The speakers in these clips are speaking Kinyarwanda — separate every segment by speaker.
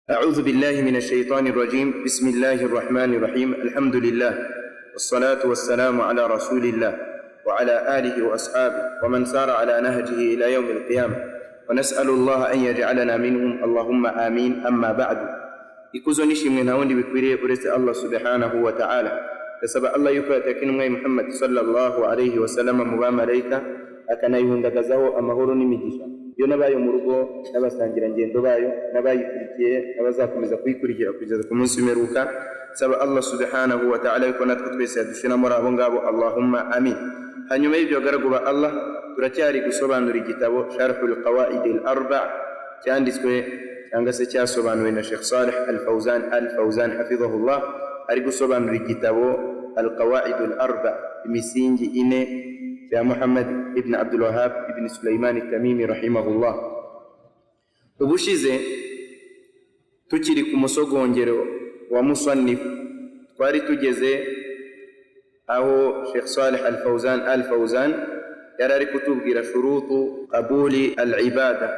Speaker 1: أعوذ بالله من الشيطان الرجيم. بسم الله الرحمن الرحيم. الحمد لله والصلاة والسلام على رسول الله وعلى آله وأصحابه ومن سار على نهجه إلى يوم القيامة، ونسأل الله أن يجعلنا منهم، اللهم آمين. أما بعد، ikuzo nishimwe nta wundi bikwiriye uretse Allah subhanahu wa ta'ala. Ndasaba Allah yuko yatakina Muhammad sallallahu alayhi wa sallam mu bamarayika, akanayihundagazaho amahoro n'imigisha yo nabayo mu rugo n'abasangira ngendo bayo n'abayikurikiye n'abazakomeza kuyikurikira kugeza ku munsi w'imperuka. Saba Allah subhanahu wa ta'ala yuko natwe twese yadushira muri abo ngabo, Allahumma amin. Hanyuma y'ibyo bagaragu ba Allah, turacyari gusobanura igitabo Sharhul Qawaid al-Arba' cyanditswe cyangwa se cyasobanuwe na Sheikh Salih al-Fawzan hafidhahullah. Ari gusobanura igitabo Al-Qawaid al-Arba', imisingi ine ya Muhammad ibn Abdul Wahhab ibn Sulaiman al-Tamimi rahimahullah. Ubushize tukiri ku musogongero wa musannif, twari tugeze aho Sheikh Salih al-Fawzan yarari kutubwira shurutu qabuli al-ibada,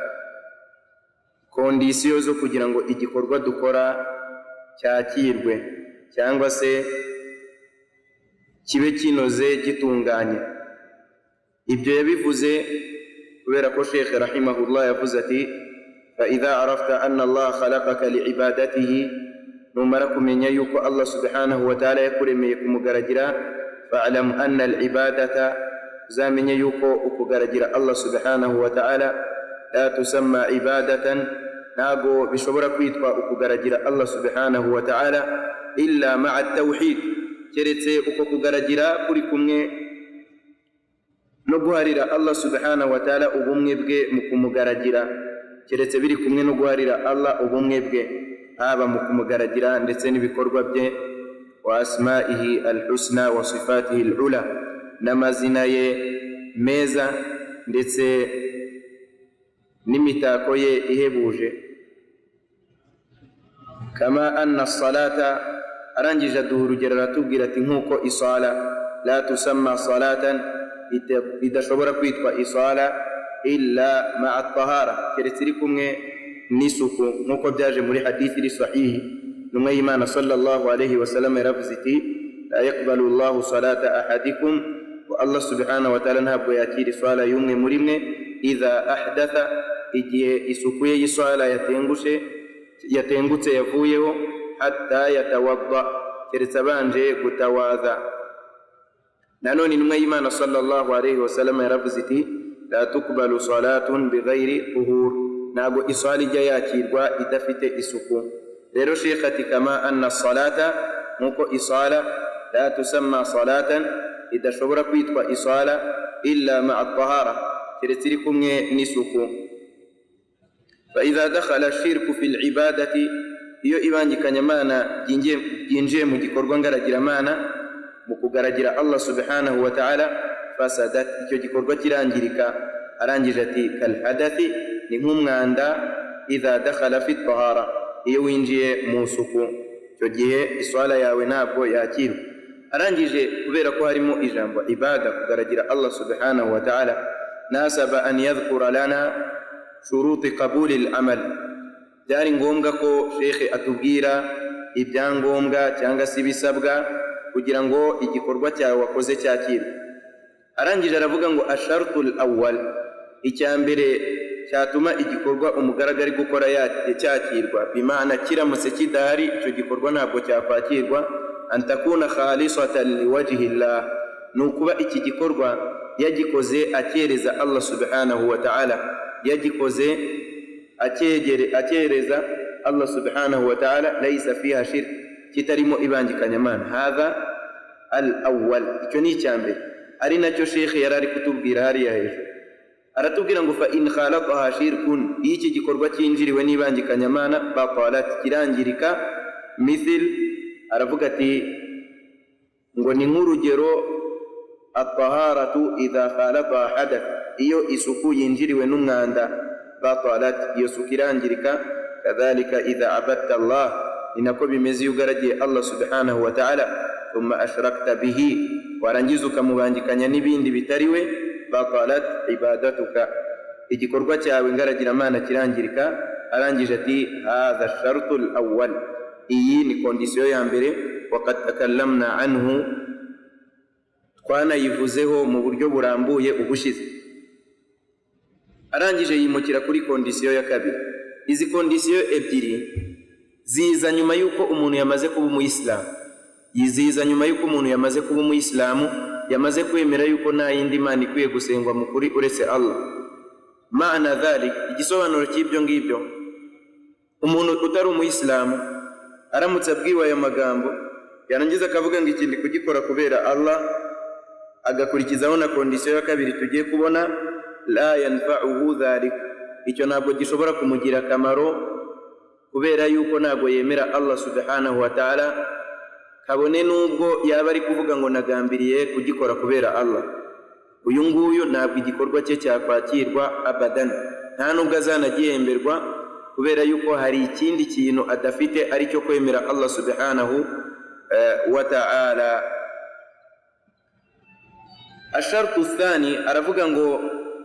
Speaker 1: kondisiyo zo kugira ngo igikorwa dukora cyakirwe cyangwa se kibe kinoze gitunganye. Ibyo yabivuze kubera ko Sheikh rahimahullah yavuze ati fa idha arafta anna Allah khalaqaka li'ibadatihi, numara kumenya yuko Allah subhanahu wa ta'ala yakuremeye kumugaragira, fa'alam anna al-ibadata, zamenye yuko ukugaragira Allah subhanahu wa ta'ala la tusamma ibadatan, nago bishobora kwitwa ukugaragira Allah subhanahu wa ta'ala illa ma'a tawhid, keretse uko kugaragira kuri kumwe no guharira Allah subhanahu wa ta'ala ubumwe bwe mu kumugaragira, keretse biri kumwe no guharira Allah ubumwe bwe haba mu kumugaragira ndetse n'ibikorwa bye, wa asma'ihi al-husna wa sifatihi al-ula, n'amazina ye meza ndetse n'imitako ye ihebuje. Kama anna salata, arangije aduha urugero aratubwira ati nk'uko isala la tusamma salatan, idashobora kwitwa isala illa ma'a tahara, keretse iri kumwe n'isuku, nk'uko byaje muri hadithi iri sahihi. Numwe y'Imana sallallahu alayhi wa sallam yaravuze iti la yaqbalu Allahu salata ahadikum, wa Allah subhanahu wa ta'ala ntabwo yakira isala y'umwe muri mwe idha ahdatha, igihe isuku ye y'isala yatengutse yavuyeho, hatta yatawadda, keretse abanje gutawadha. Nanone intumwa y'Imana sallallahu alayhi wa sallam yaravuze iti la tuqbalu salatun bighayri tuhur, ntabwo isala ijya yakirwa idafite isuku. Rero Sheikh ati kama anna salata, nk'uko isala la tusamma salatan, idashobora kwitwa isala illa ma'a tahara, keretse iri kumwe n'isuku. Fa idha dakhala shirku fil ibadati, iyo ibangikanyamana byinjiye mu gikorwa ngaragiramana, mu kugaragira Allah subhanahu wa ta'ala, fasadat, icyo gikorwa kirangirika. Arangije ati kal hadathi, ni nk'umwanda idha dakhala fi tahara, iyo winjiye mu suku, icyo gihe iswala yawe ntabwo yakirwa. Arangije kubera ko harimo ijambo ibada, kugaragira Allah subhanahu wa ta'ala, nasaba an yadhkura lana shuruti qabuli al-amal, byari ngombwa ko Sheikh atubwira ibyangombwa cyangwa se ibisabwa kugira ngo igikorwa cyawe wakoze cyakirwe. Arangije aravuga ngo ashartul awwal, icyambere cyatuma igikorwa umugaragari gukora cyakirwa, bimana kiramutse kidahari icyo gikorwa ntabwo cyakwakirwa, antakuna khalisatan liwajhi Allah, nukuba iki gikorwa yagikoze akereza Allah subhanahu wa ta'ala, yagikoze akereza Allah subhanahu wa ta'ala, laysa fiha shirk, kitarimo ibangikanyamana. Hadha al-awwal, icyo ni icyambere, ari nacyo Sheikh yarari kutubwira hariya hejuru. Aratubwira ngo fa in khalaqaha shirkun, iyo iki gikorwa cyinjiriwe n'ibangikanyamana, batalat, kirangirika. Mithil, aravuga ati ngo ni nk'urugero at-taharatu idha khalaqaha hadath, iyo isuku yinjiriwe n'umwanda, batalat, iyo suku irangirika. Kadhalika idha abadta Allah, ni nako bimeze iyo ugaragiye Allah subhanahu wa ta'ala, thumma ashrakta bihi, warangiza ukamubangikanya n'ibindi bitariwe, batalat ibadatuka, igikorwa cyawe ngaragiramana kirangirika. arangije ati hadha shartu al-awwal, iyi ni kondisiyo ya mbere. Waqad takallamna anhu, twanayivuzeho mu buryo burambuye ubushize. Arangije yimukira kuri kondisiyo ya kabiri. Izi kondisiyo ebyiri ziza nyuma yuko umuntu yamaze kuba umuyisilamu, yiziza nyuma yuko umuntu yamaze kuba umuyisilamu, yamaze kwemera yuko nta yindi mana ikwiye gusengwa mu kuri uretse Allah. Maana dhalik, igisobanuro cy'ibyo ngibyo, umuntu utari umuyisilamu aramutse abwiwe aya magambo, yarangiza akavuga ngo ikindi kugikora kubera Allah, agakurikizaho na kondisiyo ya kabiri tugiye kubona, la yanfa'uhu dhalik, icyo ntabwo gishobora kumugira akamaro, kubera yuko ntabwo yemera Allah subhanahu wa ta'ala, kabone nubwo yaba ari kuvuga ngo nagambiriye kugikora kubera Allah. Uyu nguyu ntabwo igikorwa cye cyakwakirwa abadan, nta nubwo azanagihemberwa, kubera yuko hari ikindi kintu adafite ari cyo kwemera Allah subhanahu wa ta'ala. Ashartu thani, aravuga ngo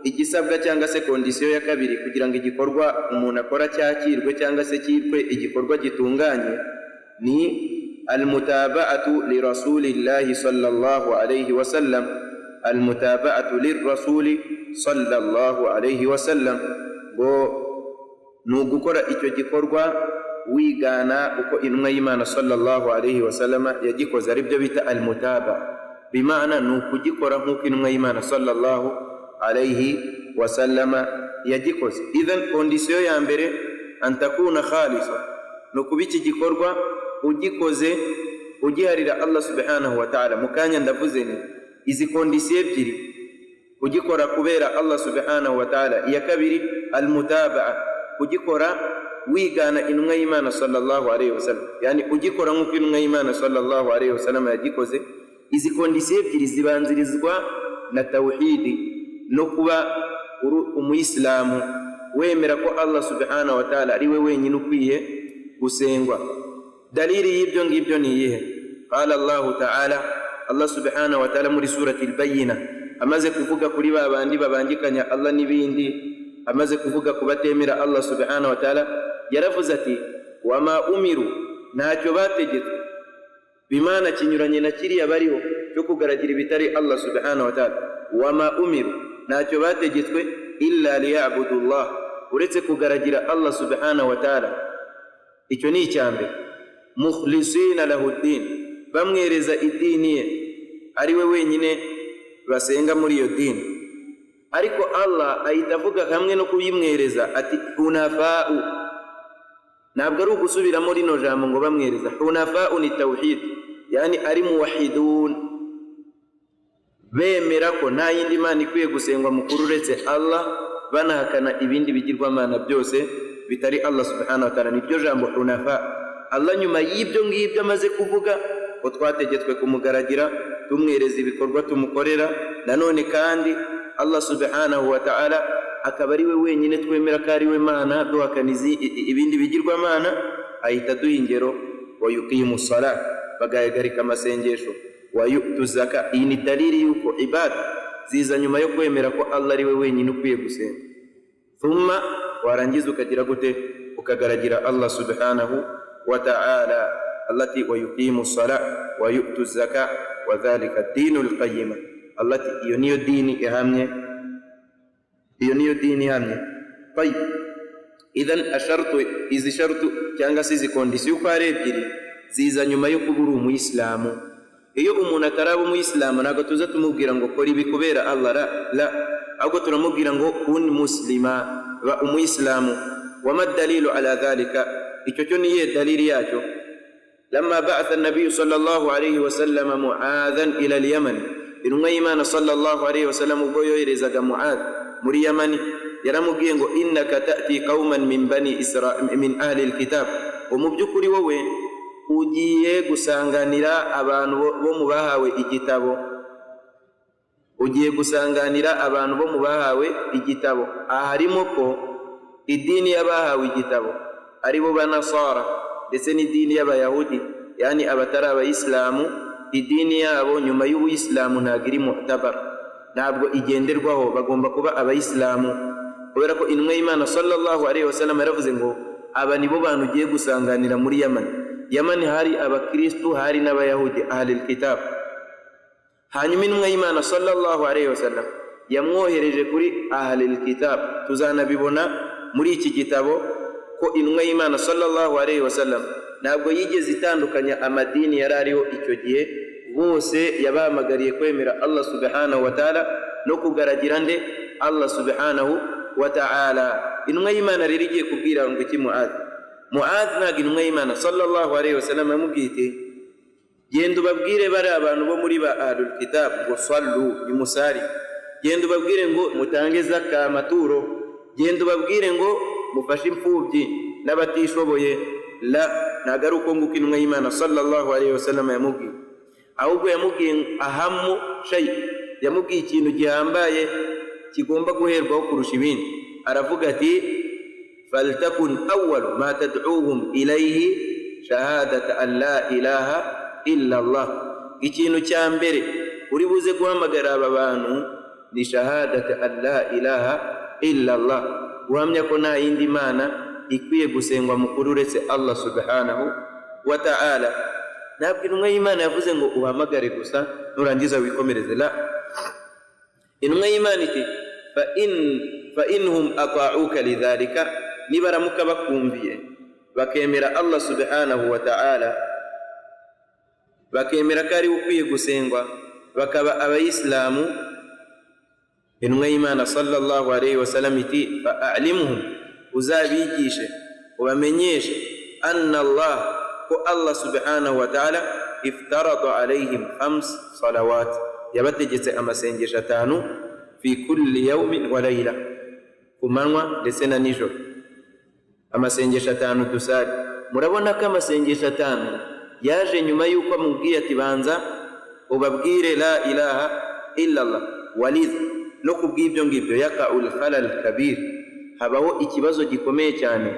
Speaker 1: igisabwa cyangwa se kondisiyo ya kabiri kugira ngo igikorwa umuntu akora cyakirwe cyangwa se cyitwe igikorwa gitunganye, ni almutaba'atu li rasulillahi sallallahu alayhi wa sallam, almutaba'atu lirrasuli sallallahu alayhi wa sallam, ngo ni ugukora icyo gikorwa wigana uko intumwa y'Imana sallallahu alayhi wa sallam yagikoze, ari byo bita almutaba. Bimana ni ukugikora nk'uko intumwa y'Imana sallallahu alayhi wa sallam yagikoze. Idhan kondisiyo ya mbere, antakuna khalisa, ni ukuba iki gikorwa ugikoze ugiharira Allah subhanahu wa ta'ala. Mukanya ndavuze ni izi kondisiyo ebyiri, ugikora kubera Allah subhanahu wa ta'ala. Iya kabiri almutaba'a, ugikora wigana intumwa y'Imana sallallahu alayhi wa sallam, yani ugikora nk'uko intumwa y'Imana sallallahu alayhi wa sallam yagikoze. Izi kondisiyo ebyiri zibanzirizwa na tawhidi, no kuba umuyisilamu wemera ko Allah subhanahu wa ta'ala ari we wenyine ukwiye gusengwa. Dalili y'ibyo ngibyo ni iyihe? Qala Allah ta'ala, Allah subhanahu wa ta'ala muri surati al-Bayyina, amaze kuvuga kuri ba bandi babangikanya Allah n'ibindi, amaze kuvuga kubatemera Allah subhanahu wa ta'ala, yaravuze ati wama umiru, ntacyo bategetswe, bimana kinyuranye na kiriya bariho cyo kugaragira ibitari Allah subhanahu wa ta'ala. Wama umiru, ntacyo bategetswe, illa liya'budullah, uretse kugaragira Allah subhanahu wa ta'ala. Icyo ni icyambere. Mukhlisina lahu din, bamwereza idini ye, ari we wenyine basenga muri iyo dini. Ariko Allah ahita avuga hamwe no kuyimwereza ati hunafa'u, ntabwo ari ugusubiramo rino jambo ngo bamwereza. Hunafa'u ni tawhid, yani ari muwahidun, bemera ko nta yindi mana ikwiye gusengwa mukuru uretse Allah, banahakana ibindi bigirwamana byose bitari Allah subhanahu wa ta'ala. Niryo jambo hunafa. Allah nyuma y'ibyo ngibyo amaze kuvuga ko twategetswe kumugaragira, tumwereza ibikorwa tumukorera, nanone kandi Allah subhanahu wa ta'ala akaba ari we wenyine twemera ko ari we mana, duhakaniza ibindi bigirwamana, ahita duha ingero wa yuqimu salat, bagahagarika amasengesho, wa yu'tu zaka. Iyi ni dalili yuko ibada ziza nyuma yo kwemera ko Allah ari we wenyine ukwiye gusenga. Thumma warangiza ukagira gute? Ukagaragira Allah subhanahu wa ta'ala. Allati wa yuqimu salat wa yu'tu zaka wa dhalika ad-dinul qayyim, allati iyo niyo dini ihamye, iyo niyo dini ihamye. Tayib, idhan ashartu, izi shartu cyangwa se izi kondisiyo uko ari ebyiri ziza nyuma yo kuba uri umuyisilamu. Iyo umuntu ataraba umuyisilamu ntabwo tuza tumubwira ngo kora ibi kubera Allah, la, ahubwo turamubwira ngo kun muslima, ba umuyisilamu. Wama dalilu ala dhalika, icyo cyo niye dalili yacyo. Lamma ba'atha an-nabiy sallallahu alayhi wa sallam Mu'adhan ila al-Yaman, intumwa y'Imana sallallahu alayhi wa sallam ubwo yoherezaga Mu'adh muri Yamani, yaramubwiye ngo innaka ta'ti qauman min bani Isra'il min ahli al-kitab, mu by'ukuri wowe ugiye gusanganira abantu bo mu bahawe igitabo, ugiye gusanganira abantu bo mu bahawe igitabo. Harimo ko idini y'abahawe igitabo ari bo banasara ndetse n'idini y'abayahudi, yani abatari abayisilamu, idini yabo nyuma y'ubuyisilamu ntabwo iri mu'tabar, ntabwo igenderwaho, bagomba kuba abayisilamu. kubera ko intumwa y'Imana sallallahu alaihi wasallam yaravuze ngo aba nibo bantu ugiye gusanganira muri Yaman hari abakristo hari n'abayahudi ahlul kitab. Hanyuma intumwa y'Imana sallallahu alaihi wasallam yamwohereje kuri ahlul kitab. Tuzanabibona muri iki gitabo ko intumwa y'Imana sallallahu alaihi wasallam ntabwo yigeze itandukanya amadini yari ariho icyo gihe, bose yabahamagariye kwemera Allah subhanahu wa ta'ala no kugaragira nde Allah subhanahu wa ta'ala. Intumwa y'Imana rero igiye kubwira ngo iki Muadh ntabwo intumwa y'Imana sallallahu alaihi wasallam yamubwiye iti genda ubabwire bari abantu bo muri ba ahlul kitab ngo sallu nimusari, genda ubabwire ngo mutange zaka amaturo, genda ubabwire ngo mufashe imfubyi n'abatishoboye. La, ntabwo ari uko nguko intumwa y'Imana sallallahu alaihi wasallam yamubwiye, ahubwo yamubwiye ahamu shay, yamubwiye ikintu gihambaye kigomba guherwaho kurusha ibindi. Aravuga ati faltakun awwalu ma tad'uhum ilayhi shahadata an la ilaha illa Allah. Ikintu cya mbere uri buze guhamagara aba bantu ni shahadata an la ilaha illa Allah, guhamya ko nta yindi mana ikwiye gusengwa mukuru uretse Allah subhanahu wa ta'ala. Ntabwo intumwa y'Imana yavuze ngo uhamagare gusa nurangiza wikomereze. La, intumwa y'Imana iti fa inhum ata'uka lidhalika, nibaramuka bakumviye bakemera Allah subhanahu wa ta'ala, bakemera ko ari ukwiye gusengwa, bakaba abayisilamu. Intumwa y'Imana sallallahu alaihi wasallam iti fa'alimuhum, uzabigishe ubamenyeshe anna Allah, ko Allah subhanahu wa ta'ala iftarada alaihim 5 salawat, yabategetse amasengesho 5 fi kulli yawmin wa layla, ku manywa ndetse na nijoro. Amasengesho 5 dusari. Murabona ko amasengesho 5 yaje nyuma yuko amubwiye ati banza ubabwire la ilaha illa Allah. Waliza no kubw'ibyo ngibyo yaqa'ul khalal kabir, habaho ikibazo gikomeye cyane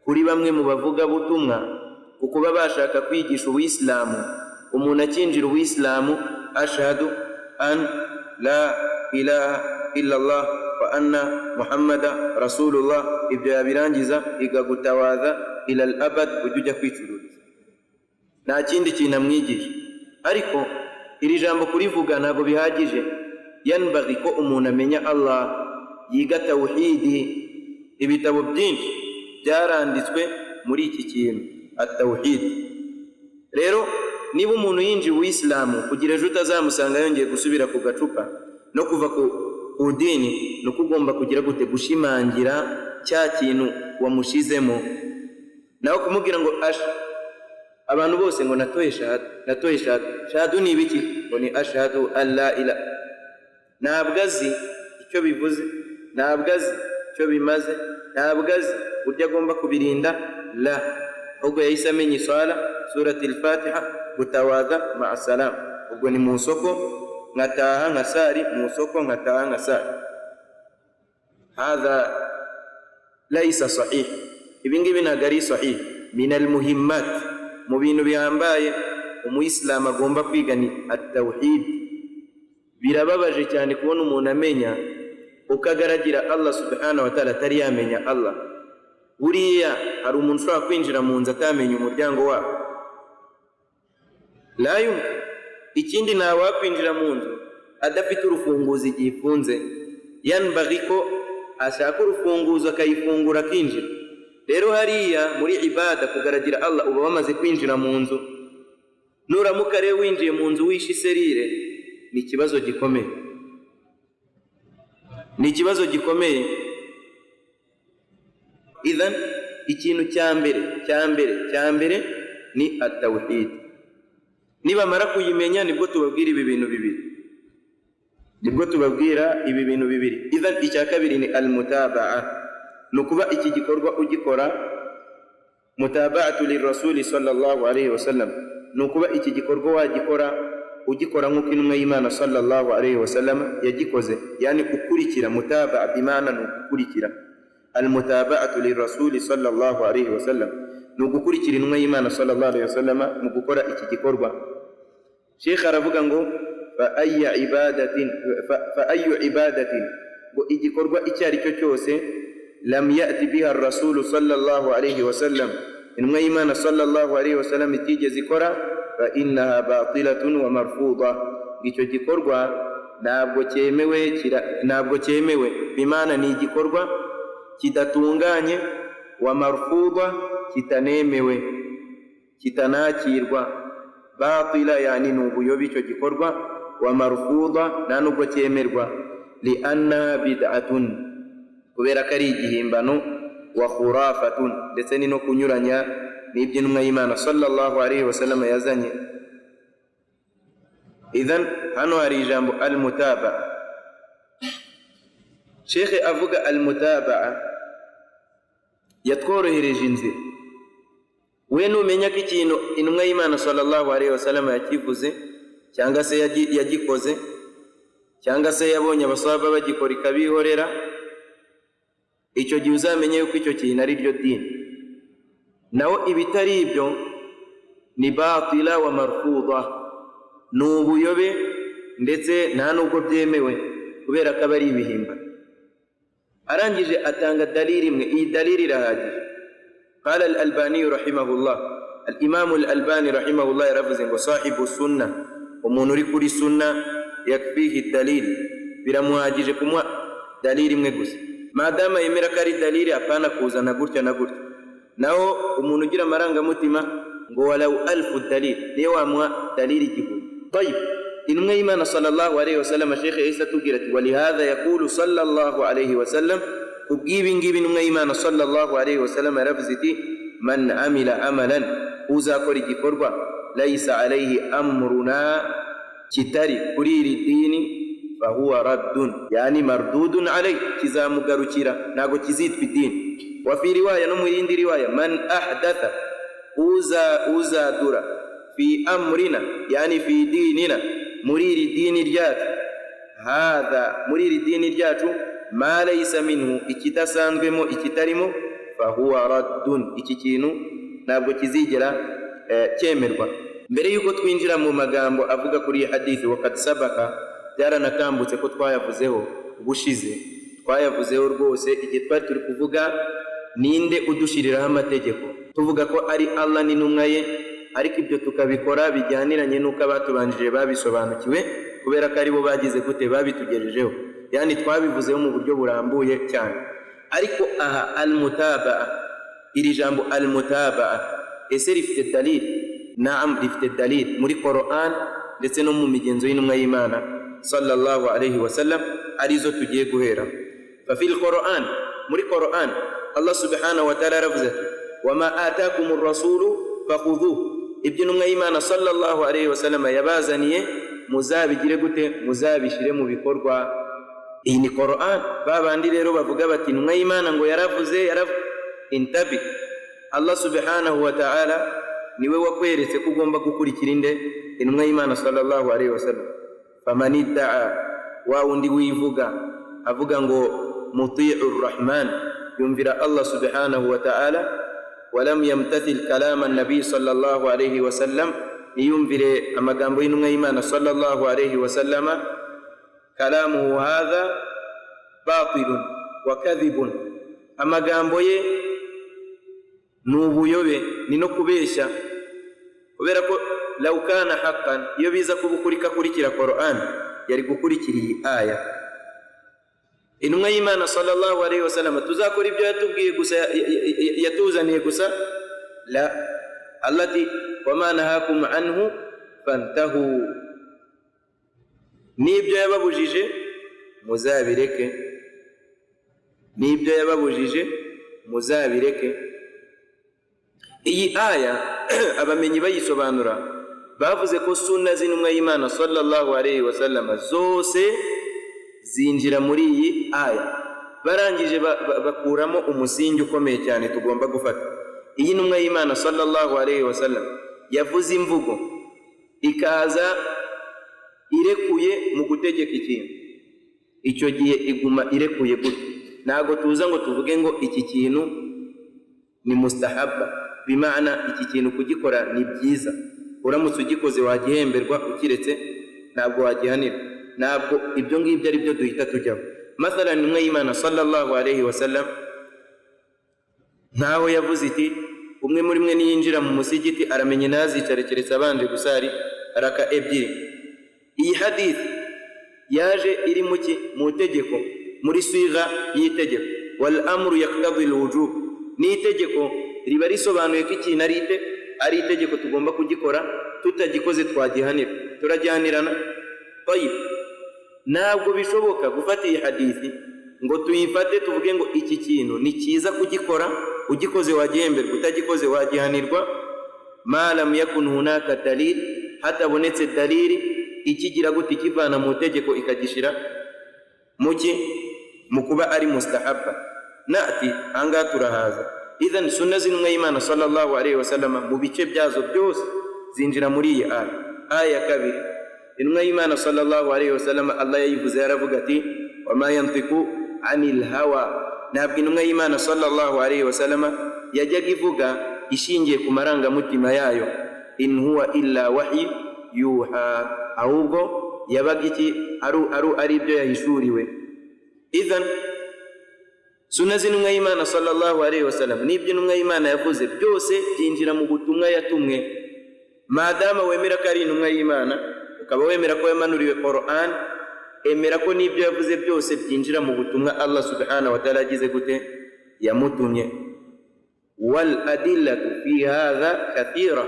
Speaker 1: kuri bamwe mu bavuga butumwa, kuko baba bashaka kwigisha ubuyisilamu. Umuntu akinjira ubuyisilamu ashhadu an la ilaha illa Allah wa anna Muhammada rasulullah, ibyo yabirangiza igagutawaza ila al-abad, ujya kwicururiza, nta kindi kintu amwigisha. Ariko iri jambo kurivuga ntabwo bihagije. Yanbaghi ko umuntu amenya Allah, yiga tawhidi. Ibitabo byinshi byaranditswe muri iki kintu at-tawhid. Rero niba umuntu yinjiye uwisilamu kugira ejo utazamusanga yongeye gusubira ku gacupa no kuva ku dini, nuko ugomba kugira gute gushimangira cya kintu wamushizemo, nawe kumubwira ngo abantu bose ngo natoye shahadu ni ibiki? Ngo ni ashhadu an la ilaha. Ntabwo azi icyo bivuze, ntabwo azi icyo bimaze, ntabwo azi uburyo agomba kubirinda. La, ubwo yahise amenya iswala surati al-Fatiha, gutawaza ma'a salam. Ubwo ni mu soko nkataha nkasari, mu soko nkataha nkasari. Hadha laysa sahih, ibingibi ntabwo ari sahih. Min al-muhimmat, mu bintu bihambaye umuyisilamu agomba kwiga ni at-tawhid. Birababaje cyane kubona umuntu amenya ukagaragira Allah subhanahu wa ta'ala atari yamenya Allah. Buriya hari umuntu ushobora kwinjira mu nzu atamenya umuryango wawe? La yumkin. Ikindi ntawe wakwinjira mu nzu adafite urufunguzo igihe ifunze. Yanbaghi ko ashaka urufunguzo akayifungura akinjira. Rero hariya muri ibada kugaragira Allah uba wamaze kwinjira mu nzu. Nuramuka rero winjiye mu nzu wishe iserire, ni ikibazo gikomeye, ni ikibazo gikomeye. Idhan ikintu cya mbere ni at-tawhid. Nibamara kuyimenya nibwo tubabwira ibi bintu bibiri, Idhan icya kabiri ni al-mutaba'a, nukuba iki gikorwa ugikora mutaba'atu lirrasuli sallallahu alaihi wasallam, nukuba iki gikorwa ugikora nk'uko intumwa y'Imana sallallahu alaihi wasallam yagikoze, yani ukurikira. Mutaba'a bimana ni ugukurikira. Al-mutaba'atu lirrasuli sallallahu alaihi wasallam ni ugukurikira intumwa y'Imana sallallahu alaihi wasallam mu gukora iki gikorwa. Sheikh aravuga ngo fa ayyu ibadatin ngo igikorwa icyo ari cyo cyose lam yati biha ar-rasul sallallahu alayhi wa sallam, intumwa y'Imana sallallahu alayhi wa sallam itigeze ikora, fa innaha batilatun wa marfuda, icyo gikorwa ntabwo cyemewe, bimana ni igikorwa kidatunganye, wa marfuda kitanemewe, kitanakirwa. Batila yani ni ubuyobe icyo gikorwa, wa marfuda nta nubwo cyemerwa, li anna bid'atun, kubera ko ari igihimbano, wa khurafatun, ndetse ni no kunyuranya n'ibyo intumwa y'Imana sallallahu alayhi wa sallam yazanye. Idhan hano hari ijambo al-mutaba'a. Sheikh avuga al-mutaba'a yatworohereje inzira. We numenya ko ikintu intumwa y'Imana sallallahu alayhi wa sallam yakivuze cyangwa se yagikoze cyangwa se yabonye abasahaba bagikora ikabihorera, icyo gihe uzamenye yuko icyo kintu ari ryo dini. Naho ibitari ibyo ni batila wa marfuda, ni ubuyobe ndetse nta nubwo byemewe kubera ko aba ari ibihimba. Arangije atanga dalili imwe, iyi dalili irahagije. Qala al-Albani rahimahullah, al-Imam al-Albani rahimahullah yaravuze ngo sahibu sunna, umuntu uri kuri sunna yakfihi dalil, biramuhagije kumuha dalili imwe gusa, madama yemera ko ari dalili, apana kuzana gutya na gutya. Naho umuntu ugira amarangamutima ngo walau alfu dalil, niyo wamuha dalili igihumbi. طيب intumwa y'Imana sallallahu alayhi wa sallam, Sheikh Isa atubwira ati walihadha yaqulu sallallahu alayhi wa sallam, kubw'ibi ngibi intumwa y'Imana sallallahu alayhi wa sallam yaravuze iti man amila amalan, uzakora igikorwa laysa alayhi amruna, kitari kuri iri dini, fahuwa raddun, yani mardudun alayhi, kizamugarukira ntago kizitwa idini. Wa fi riwaya, no mu yindi riwaya, man ahdatha, uzadura fi amrina, yani fi dinina, muri iri dini ryacu, hadha, muri iri dini ryacu, ma laysa minhu, ikidasanzwemo, ikitarimo, fahuwa raddun, iki kintu ntabwo kizigera cyemerwa. Mbere yuko twinjira mu magambo avuga kuri hadithi, waqad sabaka, byaranatambutse ko twayavuzeho ubushize, twayavuzeho rwose igihe twari turi kuvuga ninde udushiriraho amategeko, tuvuga ko ari Allah n'intumwa ye, ariko ibyo tukabikora bijyaniranye n'uko abatubanjije babisobanukiwe, kubera ko ari bo bagize gute babitugejejeho, yani twabivuzeho mu buryo burambuye cyane. Ariko aha al-mutaba'a, iri jambo al-mutaba'a ese rifite dalil? Naam, rifite dalil muri Qur'an ndetse no mu migenzo y'intumwa y'Imana sallallahu alayhi wa sallam, arizo tugiye guhera. Fa fil Qur'an, muri Qur'an Allah subhanahu wa ta'ala yaravuze wama atakumur rasulu fakhudhuhu, ibyo intumwa y'Imana sallallahu alayhi wa sallam yabazaniye muzabigire gute? Muzabishire mu bikorwa. Iyi ni Qur'an. Babandi rero bavuga bati intumwa y'Imana ngo yaravuze, intabi, Allah subhanahu wa ta'ala niwe wakweretse ko ugomba gukurikira inde? Intumwa y'Imana sallallahu alayhi wa sallam. Faman idda'a, wa undi wivuga avuga ngo muti'ur rahman, yumvira Allah subhanahu wa ta'ala, walam yamtathil kalama an-nabi sallallahu alayhi wa sallam, niyumvire amagambo y'intumwa y'Imana sallallahu alayhi wa sallama, kalamuhu hadha batilun wa kadhibun, amagambo ye ni ubuyobe, ni no kubeshya, kubera ko law kana haqqan, iyo biza kurikira Qur'an yari gukurikira iyi aya. Intumwa y'Imana sallallahu alayhi wa sallam tuzakora ibyo yatubwiye gusa, yatuzaniye gusa? La, allati wama nahakum anhu fantahu, nibyo yababujije muzabireke, nibyo yababujije muzabireke. Iyi aya abamenyi bayisobanura bavuze ko sunna z'intumwa y'Imana sallallahu alayhi wa sallam zose zinjira muri iyi aya. Barangije bakuramo umusingi ukomeye cyane tugomba gufata. Iyi ntumwa y'Imana sallallahu alayhi wa sallam yavuze imvugo ikaza irekuye mu gutegeka ikintu, icyo gihe iguma irekuye gute? Ntago tuza ngo tuvuge ngo iki kintu ni mustahabba, bimana iki kintu kugikora ni byiza, uramutse ugikoze wagihemberwa, ukiretse ntabwo wagihanira. Ntabwo ibyo ngibyo ari byo duhita tujyaho, mathalan intumwa y'Imana sallallahu alayhi wasallam ntaho yavuze iti umwe muri mwe niyinjira mu musigiti aramenye ntazicare keretse abanje gusari raka ebyiri. Iyi hadith yaje iri mu tegeko, muri siga y'itegeko, wal amru yaqtadi al wujub, ni itegeko riba risobanuye ko ikintu ari itegeko tugomba kugikora, tutagikoze turagihanirana. Tayib, ntabwo bishoboka gufata iyi hadithi ngo tuyifate tuvuge ngo iki kintu ni cyiza kugikora, ugikoze wagihemberwa, utagikoze wagihanirwa, ma lam yakun hunaka dalil, hatabonetse dalili ikigira gute ikivana mu tegeko ikagishira mu kuba ari mustahabba. Nati anga turahaza, idhan sunna z'intumwa y'Imana sallallahu alayhi wasallam mu bice byazo byose zinjira muri iyi aya kabiri. Intumwa y'Imana sallallahu alayhi wasallam Allah yayivuze, yaravuga ati wa ma yantiku anil hawa, ntabwo intumwa y'Imana sallallahu alayhi wasallam yajyaga ivuga ishingiye ku marangamutima yayo, in huwa illa wahyi yuha, ahubwo yabaga ari ibyo yahishuriwe. Idhan sunna z'intumwa y'Imana sallallahu alayhi wasallam n'ibyo intumwa y'Imana yavuze byose byinjira mu butumwa yatumwe. Madama wemera ko ari intumwa y'Imana, ukaba wemera ko yamanuriwe Qur'an, emera ko n'ibyo yavuze byose byinjira mu butumwa Allah subhanahu wa ta'ala agize gute yamutumye. Wal adillatu fi hadha kathira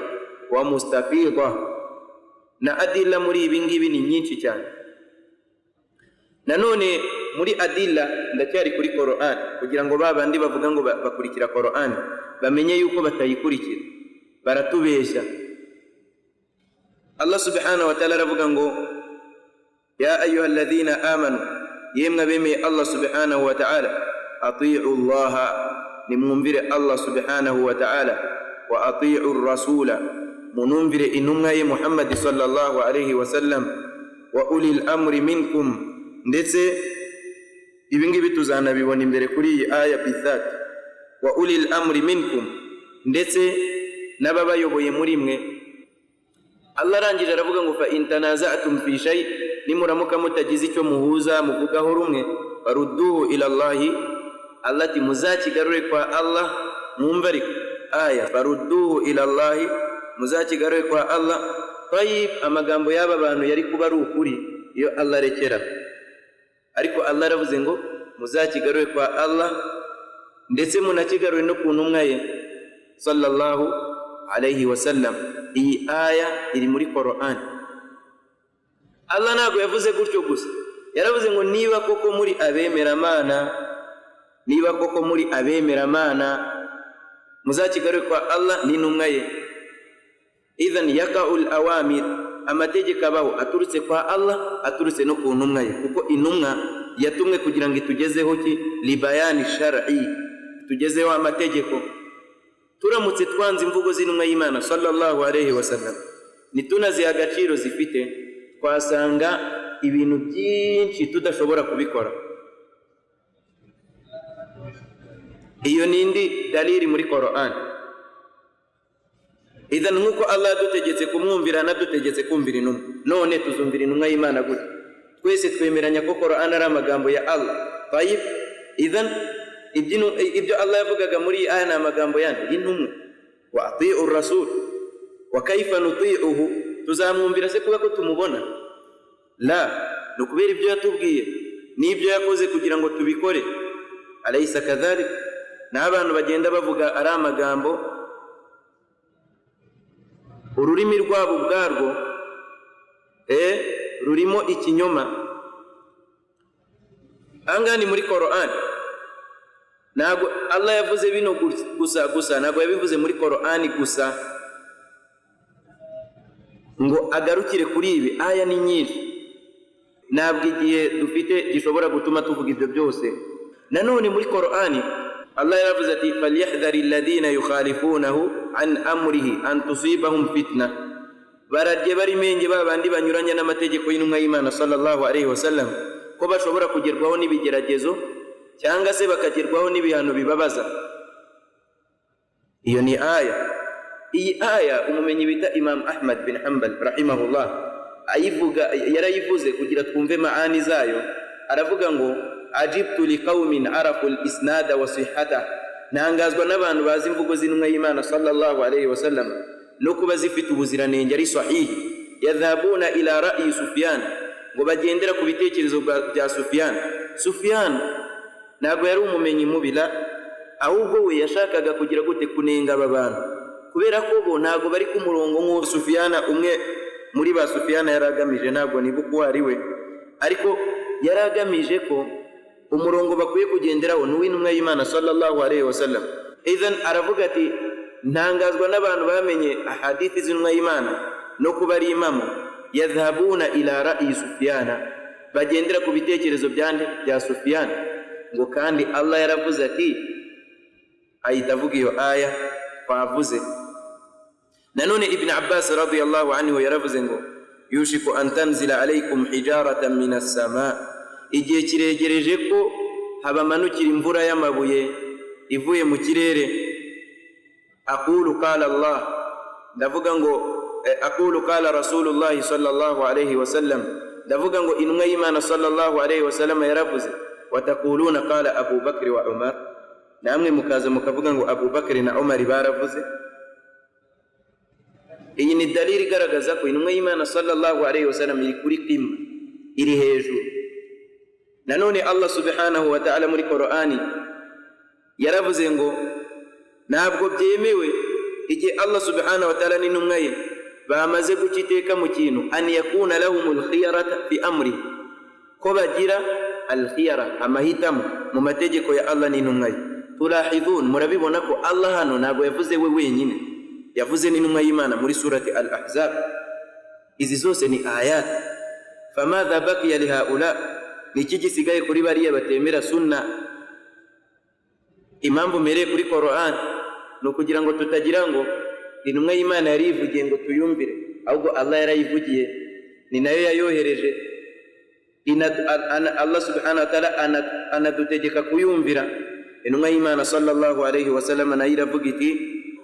Speaker 1: wa mustafida, na adilla muri ibi ngibi ni nyinshi cyane. Nanone muri adilla ndacyari kuri Qur'an, kugira ngo babandi bavuga ngo bakurikira Qur'an bamenye yuko batayikurikira, baratubeshya. Allah subhanahu wa ta'ala aravuga ngo ya ayyuhalladhina amanu, yemwe bemeye Allah subhanahu wa ta'ala, ati'u Allah, nimwumvire Allah subhanahu wa ta'ala, wa ati'u rasula, munumvire intumwa ye Muhammad sallallahu alayhi wasallam, wa ulil amri minkum, ndetse ibingibi tuzanabibona imbere kuri iyi aya bizat, wa ulil amri minkum, ndetse n'ababayoboye muri mwe. Allah arangije aravuga ngo fa in tanaza'tum fi shay, nimuramuka mutagize icyo muhuza muvugaho rumwe, farudduhu ila Allahi, allati muzakigarure kwa Allah. Mwumva ariko aya farudduhu ila Allahi, muzakigarure kwa Allah. Tayib, amagambo y'aba bantu yari kuba ari ukuri iyo Allah rekera, ariko Allah aravuze ngo muzakigarure kwa Allah, ndetse munakigarure no ku ntumwa ye sallallahu alayhi wasallam. Iyi aya iri muri Qur'an. Allah ntabwo yavuze gutyo gusa, yaravuze ngo niba koko muri abemera Mana, muzakigarure kwa Allah n'intumwa ye. Idhan yaqa'ul awamir, amategeko abaho aturutse kwa Allah, aturutse no ku ntumwa ye, kuko intumwa yatumwe kugira ngo itugezeho libayani shar'i, tugezeho amategeko. Turamutse twanze imvugo z'intumwa y'Imana sallallahu alayhi wasallam, nitunaziha agaciro zifite, twasanga ibintu byinshi tudashobora kubikora. Iyo nindi dalili muri Qur'an. Idhan nkuko Allah dutegetse kumwumvira na dutegetse kumvira intumwa, none tuzumvira intumwa y'Imana gute? Twese twemeranya ko Qur'an ari amagambo ya Allah. Tayib, idhan ibyo Allah yavugaga muri aya ni amagambo yandi y'intumwa. Wa ati'u rasul, wa kayfa nuti'uhu, tuzamwumvira se kuba ko tumubona? La, nukubera ibyo yatubwiye n'ibyo yakoze kugira ngo tubikore. Alaysa kadhalik? Na abantu bagenda bavuga ari amagambo, ururimi rwabo ubwarwo rurimo ikinyoma. Angani muri Qur'an ntabwo Allah yavuze bino gusa, ntabwo yabivuze muri Qur'an gusa ngo agarukire kuri ibi. Aya ni nyinshi, ntabwo igihe dufite gishobora gutuma tuvuga ibyo byose. Nanone muri Qur'an Allah yaravuze ati falyahdhari alladhina yukhalifunahu an amrihi an tusibahum fitna, bararye bari menge babandi banyuranya n'amategeko y'intumwa y'Imana sallallahu alayhi wasallam, ko bashobora kugerwaho n'ibigeragezo cyangwa se bakagerwaho n'ibihano bibabaza. Iyo ni aya. Iyi aya umumenyi bita Imam Ahmad bin Hanbal rahimahullah yarayivuze kugira twumve maani zayo. Aravuga ngo ajibtu liqaumin arafu al-isnada wa sihhatahu, ntangazwa n'abantu bazi imvugo z'intumwa y'Imana sallallahu alayhi wa sallam no kuba zifite ubuziranenge ari sahihi. Yadhabuna ila ra'yi Sufyan, ngo bagendera ku bitekerezo bya Sufyan. Sufyan ntabwo yari umumenyi mubila, ahubwo we yashakaga kugira gute kunenga aba bantu, kubera ko bo ntabwo bari ku murongo nk'uwo Sufyana, umwe muri ba Sufyana yaragamije, ntabwo nibuka uwo ari we, ariko yaragamije ko umurongo bakwiye kugenderaho n'uw'intumwa y'Imana sallallahu alayhi wa sallam. Idhan aravuga ati ntangazwa n'abantu bamenye ahadithi z'intumwa y'Imana no kuba ari imamu. Yadhabuna ila ra'yi Sufyana, bagendera ku bitekerezo bya Sufyana. Ngo kandi Allah yaravuze ati, ahita avuga iyo aya twavuze. Nanone Ibn Abbas radiyallahu anhu yaravuze ngo yushiku an tanzila alaykum hijaratan minas sama, igihe kiregereje ko habamanukira imvura y'amabuye ivuye mu kirere. Aqulu qala Allah, ndavuga ngo aqulu qala Rasulullah sallallahu alayhi wa sallam, ndavuga ngo intumwa y'Imana sallallahu alayhi wa sallam yaravuze. Wataquluna qala Abu Bakr wa Umar, namwe mukaza mukavuga ngo Abu Bakr na Umar baravuze. Iyi ni dalili igaragaza ko intumwa y'Imana sallallahu alayhi wa sallam iri kuri qimma, iri hejuru. Nanone Allah subhanahu wa ta'ala muri Qur'ani yaravuze ngo ntabwo byemewe igihe Allah subhanahu wa ta'ala n'intumwa ye bamaze gukiteka mu kintu, an yakuna lahumul khiyarata fi amri, ko bagira al-khiyara, amahitamo mu mategeko ya Allah n'intumwa ye. Tulahidhun, murabibona ko Allah hano ntabwo yavuze we wenyine, yavuze n'intumwa y'Imana muri surati al-Ahzab. Izi zose ni ayat. Famadha baqiya lihaula, niki gisigaye kuri bariya batemera sunna? Impamvu mere kuri Qur'an no kugira ngo tutagira ngo intumwa y'Imana yarivugiye ngo tuyumvire, ahubwo Allah yarayivugiye, ni nayo yayohereje. Allah subhanahu wa ta'ala anadutegeka kuyumvira. Intumwa y'Imana sallallahu alayhi wa sallam nayo iravuga iti,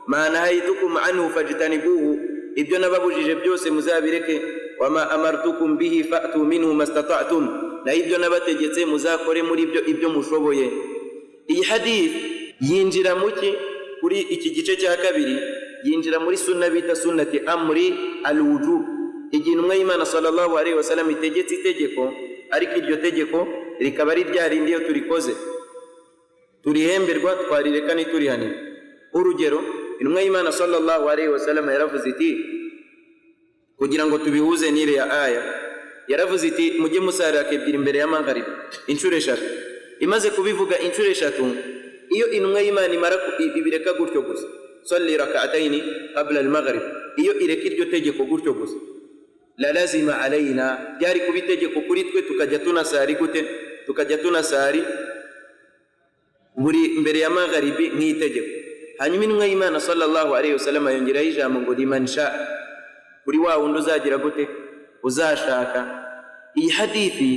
Speaker 1: ma nahaytukum anhu fajtanibuhu, ibyo nababujije byose muzabireke. Wama amartukum bihi fa'tu minhu mastata'tum, na ibyo nabategetse muzakore muri ibyo mushoboye. Iyi hadith yinjira muki kuri iki gice cya kabiri, yinjira muri sunna bita sunnati amri al-wujub. Igihe intumwa y'Imana sallallahu alayhi wa sallam itegetse itegeko, ariko iryo tegeko rikaba ari rya rindi iyo turikoze turihemberwa, twarireka ntiturihanira. Urugero, intumwa y'Imana sallallahu alayhi wa sallam yaravuze iti, kugira ngo tubihuze n'ire ya aya, yaravuze iti mujye musarira ebyiri imbere ya magharibi inshuro eshatu. Imaze kubivuga inshuro eshatu, iyo intumwa y'Imana imara ibireka gutyo gusa, salli rak'ataini qabla al-maghrib, iyo ireka iryo tegeko gutyo gusa, la lazima alaina, byari kuba itegeko kuri twe tukajya tunasari gute, tukajya tunasari buri mbere ya magharibi nk'itegeko. Hanyuma intumwa y'Imana sallallahu alayhi wa sallam yongeraho ijambo ngo liman sha, kuri wa wundi uzagira gute, uzashaka. Iyi hadithi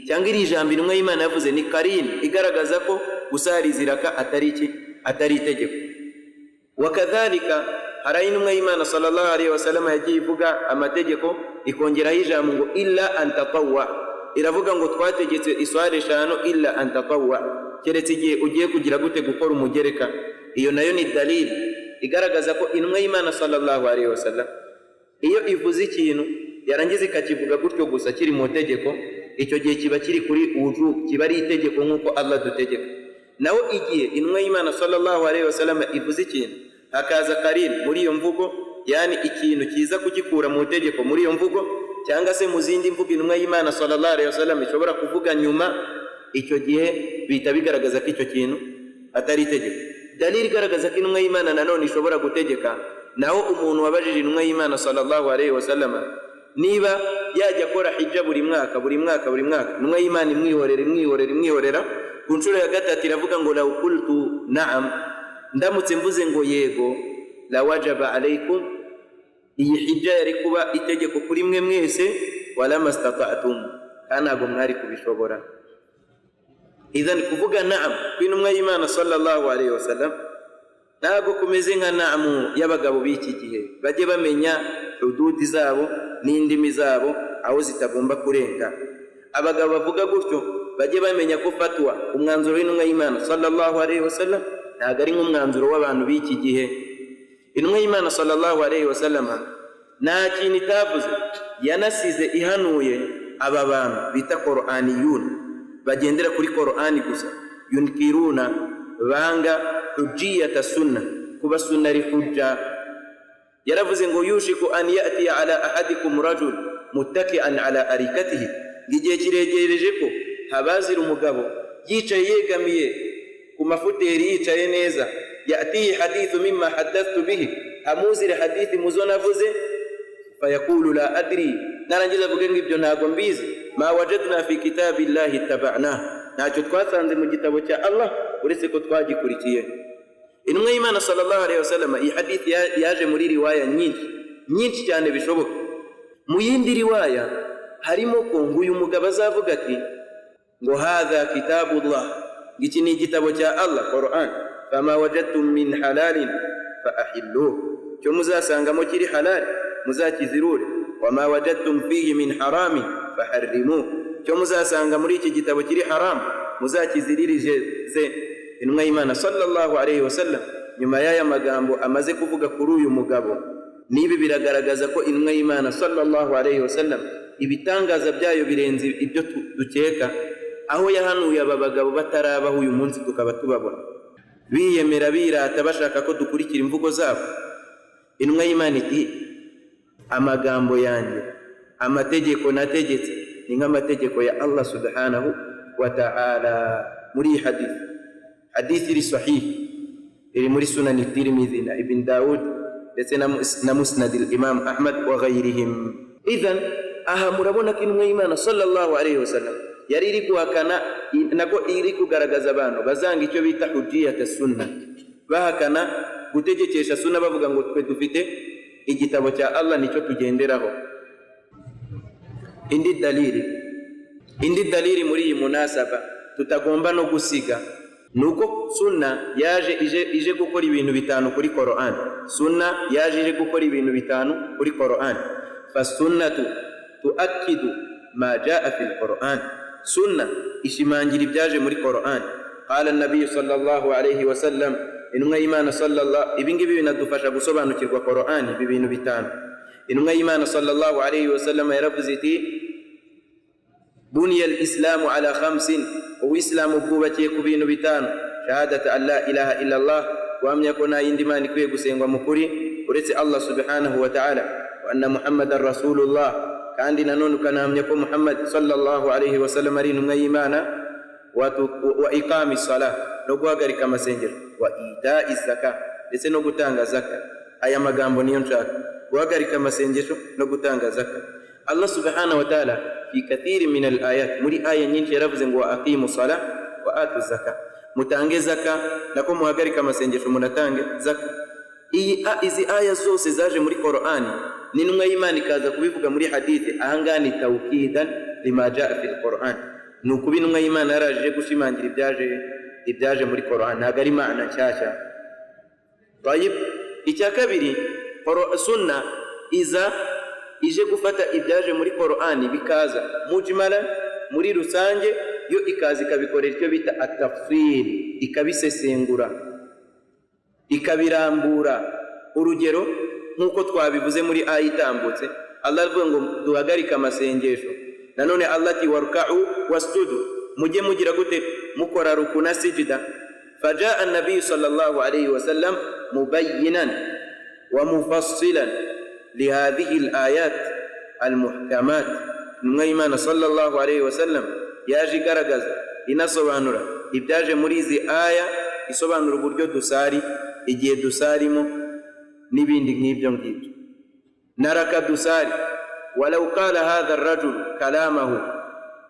Speaker 1: cyangwa iri jambo intumwa y'Imana yavuze ni karin, igaragaza ko gusariza iraka atari itegeko. Wakadhalika hari intumwa y'Imana sallallahu alayhi wa sallam yagiye ivuga amategeko, ikongeraho ijambo ngo illa an tatawwa, iravuga ngo twategetse iswara eshanu illa an tatawwa, keretse igihe ugiye kugira gute, gukora umugereka. Iyo nayo ni dalili igaragaza ko intumwa y'Imana sallallahu alayhi wa sallam iyo ivuze ikintu yarangiza ikakivuga gutyo gusa kiri mu tegeko, icyo gihe kiba kiri kuri wujub, kiba ari itegeko nk'uko Allah dutegeka. Naho igihe intumwa y'Imana sallallahu alayhi wa sallam ivuze ikintu hakaza karin muri iyo mvugo, yani ikintu kiza kugikura mu tegeko muri iyo mvugo, cyangwa se mu zindi mvugo intumwa y'Imana sallallahu alayhi wa sallam ishobora kuvuga nyuma, icyo gihe bihita bigaragaza ko icyo kintu atari itegeko. Dalili igaragaza ko intumwa y'Imana nanone ishobora gutegeka. Naho umuntu wabajije intumwa y'Imana sallallahu alayhi wa sallam niba yajya akora hijja buri mwaka, intumwa y'Imana imwihorera, ku nshuro ya gatatu iravuga ngo law qultu na'am, ndamutse mvuze ngo yego, la wajaba alaykum, iyi hijja yari kuba itegeko kuri mwe mwese, wala mastata'tum, kandi ntabwo mwari kubishobora. Idhan kuvuga na'am kw'intumwa y'Imana sallallahu alayhi wa sallam ntabwo kumeze nka na'amu y'abagabo b'iki gihe, bajye bamenya hududi zabo n'indimi zabo aho zitagomba kurenga. Abagabo bavuga gutyo bajye bamenya ko fatwa umwanzuro w'intumwa y'Imana sallallahu alayhi wasallam ntabwo ari nk'umwanzuro w'abantu b'iki gihe. Intumwa y'Imana sallallahu alayhi wasallam nta kintu itavuze, yanasize ihanuye aba bantu bita Qur'aniyun bagendera kuri Qur'ani gusa, yunkiruna banga hujjiyata sunna, kuba sunna ari hujja. Yaravuze ngo yushiku an ya'ti ala ahadikum rajul muttaki'an ala arikatihi, igihe kiregereje ko habazira umugabo yicaye yegamiye ku mafuteri yicaye neza, ya'tihi hadithu mimma haddathtu bihi, amuzire hadithi muzonavuze, fayaqulu la adri, narangiza avuge ngo ibyo ntago mbizi, ma wajadna fi kitabillahi taba'na, ntacyo twasanze mu gitabo cya Allah uretse ko twagikurikiye. Intumwa y'Imana sallallahu alayhi wasallam iyi hadithi yaje muri riwaya nyinshi cyane bishoboka. Mu yindi riwaya harimo ko nguyu mugabo azavuga ati ngo hadha kitabullah, iki ni igitabo cya Allah Qur'an, fama wajadtum min halalin fa ahilluhu, cyo muzasangamo kiri halal muzakizirure, wama wajadtum fihi min haramin fa harrimuhu, cyo muzasanga muri iki gitabo kiri haram muzakiziririze. Intumwa y'Imana sallallahu alayhi wasallam nyuma y'aya magambo amaze kuvuga kuri uyu mugabo, nibi biragaragaza ko intumwa y'Imana sallallahu alayhi wasallam ibitangaza byayo birenze ibyo dukeka, aho yahanuye aba bagabo batarabaho uyu munsi tukaba tubabona biyemera birata bashaka ko dukurikira imvugo zabo. Intumwa y'Imana iti amagambo yanjye, amategeko nategetse ni nk'amategeko ya Allah subhanahu wa ta'ala. Muri hadith iri sahih iri muri sunan at-Tirmidhi na Ibn Daud ndetse na musnad al-Imam Ahmad wa ghayrihim. Idhan aha murabona ko intumwa y'Imana sallallahu alayhi wasallam yari iri guhakana nako iri kugaragaza abantu bazanga icyo bita hujjiyat as-sunnah, bahakana gutegekesha sunna, bavuga ngo twe dufite igitabo cya Allah nicyo tugenderaho. Indi dalili muri iyi munasaba tutagomba no gusiga nuko sunna yaje ije gukora ibintu bitanu kuri Qur'an. Sunna yaje ije gukora ibintu bitanu kuri Qur'an. Fasunnatu tuakkidu ma jaa fil Qur'an, sunna ishimangira ibyaje muri Qur'an. Qala an-nabiy sallallahu alayhi wasallam, intumwa y'Imana sallallahu, ibingibi binadufasha gusobanukirwa Qur'an, ibi bintu bitanu. Intumwa y'Imana sallallahu alayhi wasallam yaravuze iti buniya al-islamu ala khamsin, uislamu bwubakiye ku bintu bitanu: shahadatu an la ilaha illa Allah, wamya ko nta yindi mana ikwiye gusengwa mu kuri uretse Allah subhanahu wa ta'ala, wa anna muhammadan rasulullah, kandi nanone ukanamya ko Muhammad sallallahu alayhi wasallam ari intumwa y'Imana, wa iqami salah, no guhagarika amasengero, wa ita'i zaka, ndetse no gutanga zaka. Aya magambo niyo nshaka, guhagarika amasengesho no gutanga zaka. Allah subhanahu wa ta'ala fi kathiri min al-ayat, muri aya nyinshi yaravuze ngo aqimu salah wa atu zaka, mutange zaka nako muhagarika amasengesho munatange zaka. Izi aya zose zaje muri Qur'ani, n'intumwa y'Imana ikaza kubivuga muri hadithi, ahangani tawkidan lima jaa fil Qur'an, nuko intumwa y'Imana yaraje gushimangira ibyaje muri Qur'an, ntabwo ari maana nshyashya. Tayib, icya kabiri, sunna ije gufata ibyaje muri Qur'ani bikaza mujmala muri rusange, yo ikaza ikabikorera icyo bita at-tafsir, ikabisesengura ikabirambura. Urugero nkuko twabivuze muri aya itambutse, Allah avuga ngo duhagarika amasengesho, nanone Allah ati warka'u wasjudu, mujye mugira gute, mukora ruku na sijda. Fajaa an-nabiy sallallahu alayhi wasallam mubayyinan wa mufassilan لهذه الآيات المحكمات. intumwa y'Imana sallallahu alayhi wasallam yaje igaragaza inasobanura ibyaje muri izi aya, isobanura uburyo dusari, igihe dusarimo, n'ibindi nk'ibyo ngibyo. Naraka dusari, walau qala hadha ar-rajul kalamahu,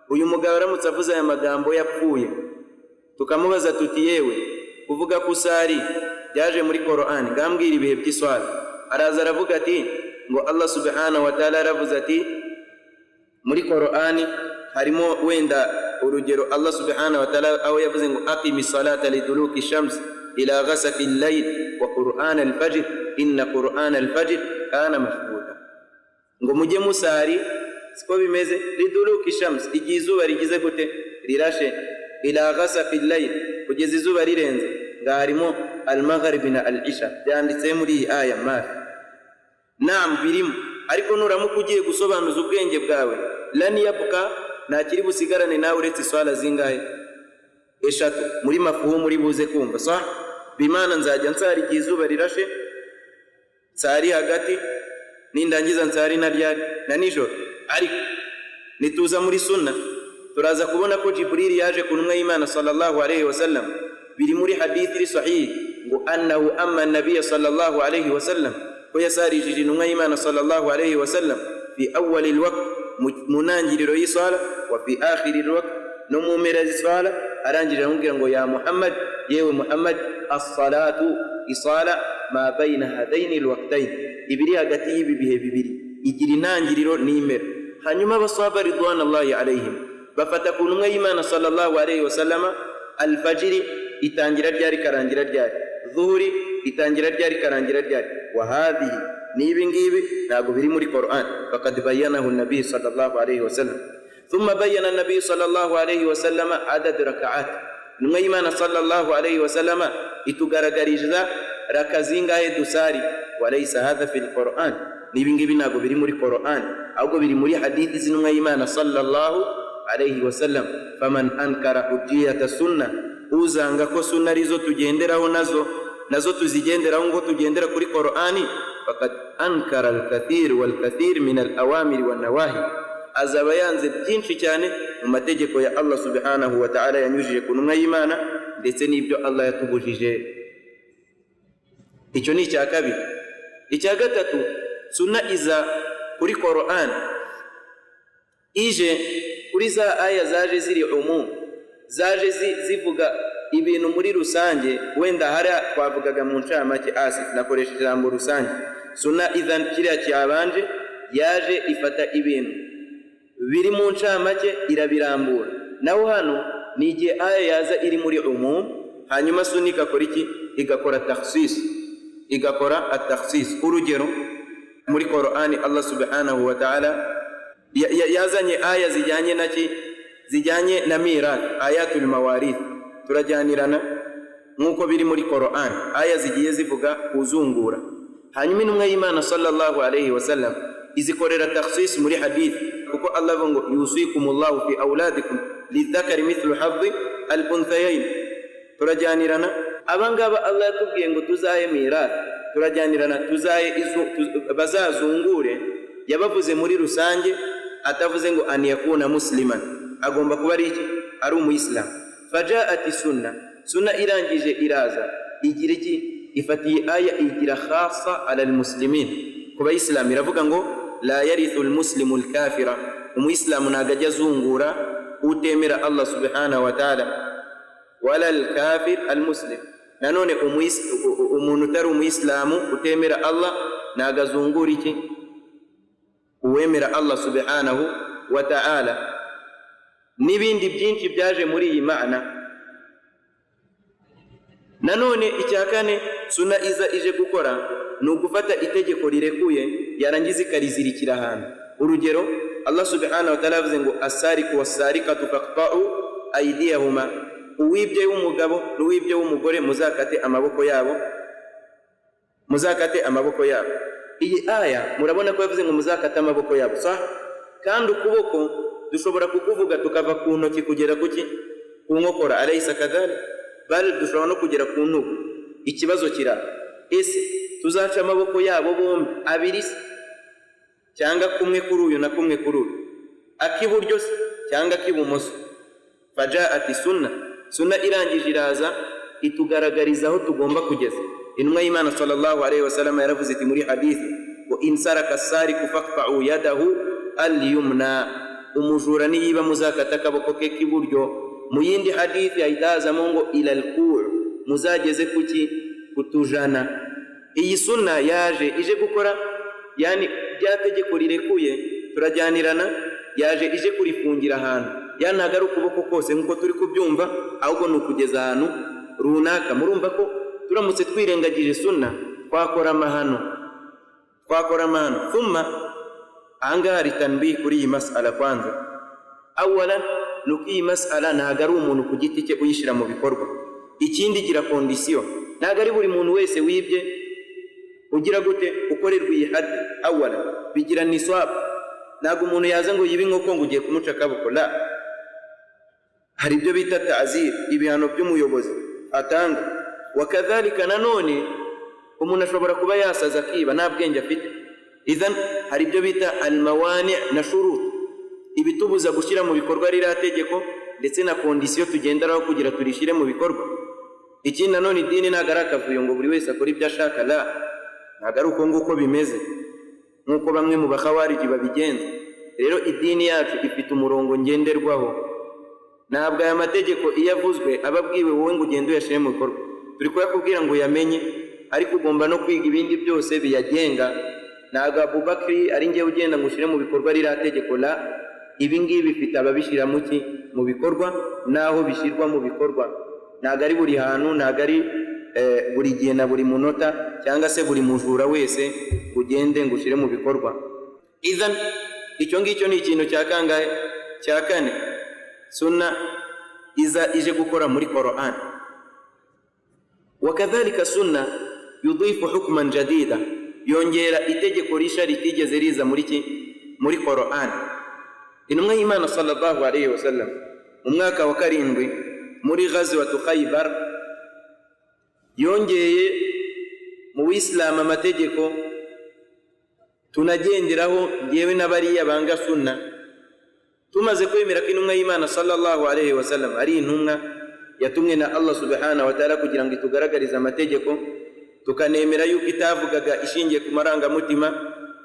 Speaker 1: uyu mugabo aramutse avuze aya magambo yapfuye, tukamubaza tuti yewe kuvuga ko usari byaje muri Qur'an, ngambwira ibihe by'iswala, araza aravuga ati ngo Allah subhanahu wa ta'ala yaravuze ati muri Qur'ani harimo wenda urugero, Allah subhanahu wa ta'ala aho yavuze ngo aqimi salata liduluki shams ila ghasaqi al-layl wa qur'an al-fajr inna qur'an al-fajr kana mashhuda, ngo mujye musari, siko bimeze, liduluki shams, igihe izuba rigize gute, rirashe ila ghasaqi al-layl kugeza izuba rirenze ngaharimo al-maghrib na al-isha byanditse muri iyi aya mafi naam birimo ariko nuramuka ugiye gusobanuza ubwenge bwawe lan yabqa ntakiri busigarane nawe uretse swala zingahe eshatu muri mafuhu muri buze kumva sah bimana nzajya nsari igihe izuba rirashe nsari hagati nindangiza nsari na ryari na nijoro ariko nituza muri sunna turaza kubona ko Jibril yaje ku ntumwa y'Imana sallallahu alayhi wasallam biri muri hadithi sahih ngo annahu amma an-nabiy sallallahu alayhi wasallam ko yasarijije intumwa y'Imana sallallahu alayhi wasallam fi awwal al-waqt munangiriro y'isala wa fi akhir al-waqt no mu mpera z'isala arangije amubwira ngo ya Muhammad yewe Muhammad as-salatu isala ma bayna hadaini al-waqtayn ibiri hagati y'ibi bihe bibiri igira intangiriro n'impera hanyuma abasahaba ridwanullahi alayhim bafata ku ntumwa y'Imana sallallahu alayhi wasallama al-fajr itangira ryari karangira ryari dhuhuri itangira ryari karangira ryari wa hadhihi nibi ngibi ntago biri muri Qur'an faqad bayyanahu an-nabi sallallahu alayhi wasallam thumma bayyana an-nabi sallallahu alayhi wasallam adad rak'at ntumwa y'Imana sallallahu alayhi wasallama itugaragariza rakazingahe dusari walaysa hadha fil Qur'an nibi ngibi ntago biri muri Qur'an ahubwo biri muri hadithi z'intumwa y'Imana sallallahu alayhi wasallam faman ankara hujjiyata sunnah uzanga ko sunna rizo tugenderaho nazo tuzigenderaho ngo tugendera kuri Qur'ani faqad ankara al-kathir wal-kathir min al-awamir wan-nawahi azaba yanze byinshi cyane mu mategeko ya Allah subhanahu wa ta'ala yanyujije ku ntumwa y'Imana ndetse n'ibyo Allah yatubujije icyo ni icya kabiri icya gatatu sunna iza kuri Qur'an ije kuri za aya zaje ziri zaje zivuga ibintu muri rusange wenda hari twavugaga mu ncamake nakoresha ijambo rusange sunna idhan kiriya cyabanje yaje ifata ibintu biri mu ncamake irabirambura naho hano ni igihe aya yaza iri muri hanyuma sunna igakora iki igakora takhsis igakora at-takhsis urugero muri Qur'ani Allah subhanahu wa ta'ala yazanye aya zijyanye na mirath ayatul mawarith turajyanirana nkuko biri muri Qur'an aya zigiye zivuga kuzungura hanyuma intumwa y'Imana sallallahu alayhi wasallam izikorera takhsis muri hadith kuko Allah ngo yusikumullahu fi auladikum lidhakari mithlu hadhi al-unthayayn turajyanirana abangaba Allah yatubwiye ngo tuzahe mirath turajyanirana tuzahe bazazungure yabavuze muri rusange atavuze ngo an yakuna musliman agomba kuba ari umuyisilamu fajaati sunna irangije iraza igira iki ifatiye aya igira khassa ala almuslimin kuba islam iravuga ngo la yarithu almuslimu alkafira umuyisilamu nagajya zungura utemera Allah subhanahu wa ta'ala wala alkafir almuslim nanone umuntu utari umuyisilamu utemera Allah nagazungura iki uwemera Allah subhanahu wa ta'ala n'ibindi byinshi byaje muri iyi maana nanone icya kane sunna ije gukora ni ugufata itegeko rirekuye yarangiza ikarizirikira ahantu urugero Allah subhanahu wa ta'ala avuze ngo asariku wasarikatu faqta'u aydiyahuma uwibye w'umugabo n'uwibye w'umugore muzakate amaboko yabo iyi aya murabona ko yavuze ngo muzakate amaboko yabo kandi ukuboko dushobora kukuvuga tukava ku ntoki kugera ku nkokora alaysa kadhalik bali dushobora no kugera ku ntugu ikibazo kira ese tuzaca amaboko yabo bombi abiri cyangwa kumwe kuri uyu na kumwe kuri uyu akiburyo cyangwa akibumoso fajaati sunna irangije iraza itugaragariza aho tugomba kugeza intumwa y'Imana sallallahu alayhi wasallam yaravuze iti muri hadithi wa insaraka sariku faqta'u yadahu al-yumna umujura niyiba muzakata akaboko ke k'iburyo mu yindi hadithi ahitazamo ngo ila al-ku' muzageze kutujana iyi sunna yaje ije gukora yani byategeko rirekuye turajyanirana yaje ije kurifungira ahantu ntago ari ukuboko kose nkuko turi kubyumva ahubwo ni ukugeza ahantu runaka murumva ko turamutse twirengagije sunna twakora amahano thumma ahangaha hari tanbih kuri iyi mas'ala kwanza awalan nuko iyi mas'ala ntago ari umuntu ku giti cye uyishyira mu bikorwa. Ikindi gira kondisiyo, ntago ari buri muntu wese wibye ugira gute ukorerwa iyi hadi awala, bigira niswab. Ntago umuntu yaza ngo yibe inkoko ngo ugiye kumuca akaboko, la. Hari ibyo bita ta'zir, ibihano by'umuyobozi atanga. Wakadhalika nanone umuntu ashobora kuba yasaza akiba nta bwenge afite. Idhan hari ibyo bita almawani na shurut, ibitubuza gushyira mu bikorwa ririya tegeko ndetse na kondisiyo tugenderaho kugira turishire mu bikorwa. Ikindi nanone idini ntago ari akavuyo ngo buri wese akora ibyo ashaka, la. Ntago ari uko nguko bimeze nk'uko bamwe mu bakhawariji babigenza. Rero idini yacu ifite umurongo ngenderwaho. Ntabwo aya mategeko iyo avuzwe ababwiwe wowe ngo ugende uyashyire mu bikorwa. Turi kuyakubwira ngo uyamenye, ariko ugomba no kwiga ibindi byose biyagenga. Ntago Abubakri ari njye ugenda ngo ushyire mu bikorwa ririya tegeko, la. Ibi ngibi bifite ababishyira mu bikorwa naho bishyirwa mu bikorwa. Ntago ari buri hantu, ntago ari buri gihe na buri munota cyangwa se buri mujura wese ugende ngo ushyire mu bikorwa. Idhan icyo ngicyo ni ikintu cya kangahe? Cya kane. Sunna iza ije gukora muri Qur'an. Wakadhalika sunna yudhifu hukman jadida, yongera itegeko risha ritigeze riza muri Qur'an. Intumwa y'Imana sallallahu alayhi wa sallam mu mwaka wa 7 muri ghazwatu Khaybar yongeye mu Islam amategeko tunagenderaho ngewe n'abariya banga sunna. Tumaze kwemera ko intumwa y'Imana sallallahu alayhi wa sallam ari intumwa yatumwe na Allah subhanahu wa ta'ala kugira ngo itugaragarize amategeko, tukanemera yuko itavugaga ishingiye ku marangamutima,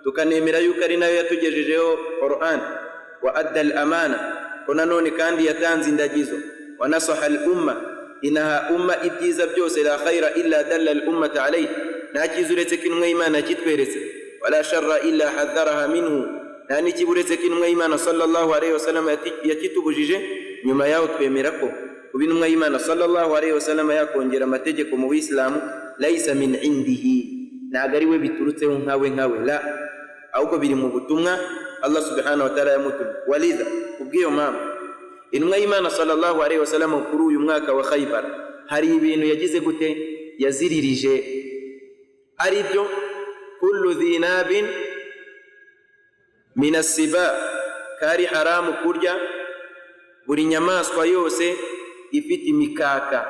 Speaker 1: tukanemera yuko ari nayo yatugejejeho Qur'an. Wa adda al-amana, ko nanone kandi yatanze indagizo. Wa nasaha al-umma, inaha umma ibyiza byose, la khayra illa dalla al-ummata alayhi, nta cyiza uretse ko intumwa y'Imana kitweretse. Wala sharra illa hadharaha minhu, nta n'ikiburetse ko intumwa y'Imana sallallahu alayhi wa sallam yakitubujije. Nyuma yaho twemera ko kuba intumwa y'Imana sallallahu alayhi wa sallam yakongera amategeko mu Islamu laysa min indihi, ntago ari we biturutseho nkawe, la. Ahubwo biri mu butumwa Allah subhanahu wa ta'ala yamutumye. Walidha kubwiyo mpamvu intumwa y'Imana sallallahu alayhi wa sallam kuri uyu mwaka wa Khaybar hari ibintu yagize gute yaziririje, ari byo kullu dhinabin min as-siba, kari haramu kurya buri nyamaswa yose ifite imikaka,